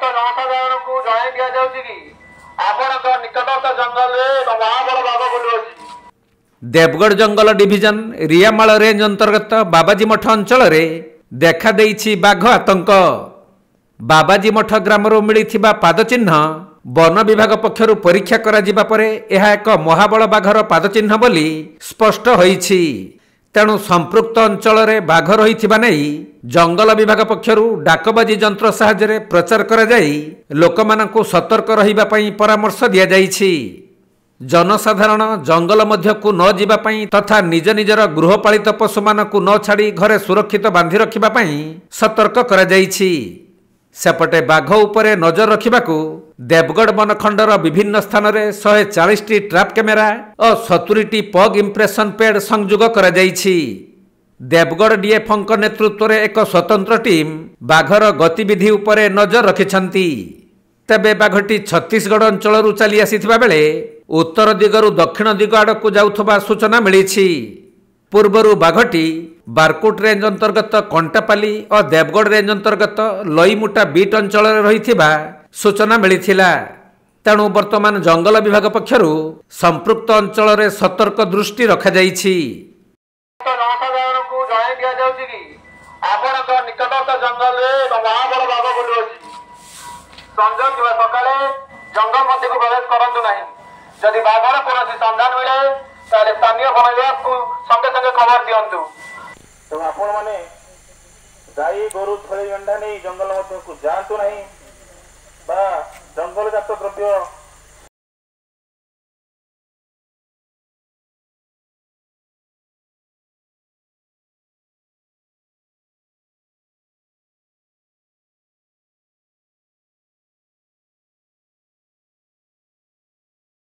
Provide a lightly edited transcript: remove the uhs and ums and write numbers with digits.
जनसाधारण को जणाई दिया जाउछि कि आपणक निकटस्थ जंगल रे एक महाबड़ बाघ बुलु अछि। देवगढ़ जंगल डिविजन रियामाल रेंज अंतर्गत बाबाजी मठ अंचल रे देखा देइछि बाघ आतंक। बाबाजी मठ ग्रामरू मिलिथिबा पादचिह्न वन विभाग पक्षरु परीक्षा करा जिबा परे एहा एक महाबड़ बाघर पादचिह्न बोली स्पष्ट होइछि। तेणु संपृक्त अंचल रे बाघ रहिथिबा नै जंगल विभाग पक्षरु डाकबाजी यंत्र साहाय्य प्रचार करा जाई लोकमानंकु सतर्क रहिबा पई परामर्श दिया जाइछि। जनसाधारण जंगल मध्यकु न जिबा पई तथा निज निजर गृहपालित पशु मानकु न छाड़ी घरे सुरक्षित बांधि रखिबा पई सतर्क करा जाइछि। सेपटे बाघ उपरे नजर रखिबाकू देवगढ़ बनखंडर विभिन्न स्थान रे 140 टी ट्रैप कैमेरा और 70 टी पग इंप्रेशन पैड संयोग करा जाइछि। देवगढ़ डीएफओ नेतृत्व रे एक स्वतंत्र टीम बाघर गतिविधि उपरे नजर रखिछंती। तेबे बाघटी छत्तीसगढ़ अंचल चली आसीथिबा बेले उत्तर दिगरु दक्षिण दिग आड़कू जाउथबा सूचना मिलिछि। पूर्वरु बाघटी बारकोट रेंज अंतर्गत कंटापाली और देवगढ़ रेंज अंतर्गत लईमुटा बीट अंचल रहिथिबा सूचना मिलिथिला। तेणु वर्तमान जंगल विभाग पक्षरु संपृक्त अंचल रे सतर्क दृष्टि रखा जाइछि। जनसाधारण को जणाई दिया जाउछि कि आपणक निकटस्थ जंगल रे एक महाबड़ बाघ बुलु अछि। संजय किबा सकाळे जंगल मध्य को प्रवेश करंतु नाही। यदि बाघर कोनोसी संधान मिले ताले स्थानीय वन विभाग को संगे संगे खबर दियंतु। तो आपण माने गाई गोरु छेली मेंढा नहीं जंगल मध्य को जातु नहीं बा जंगल जात द्रव्य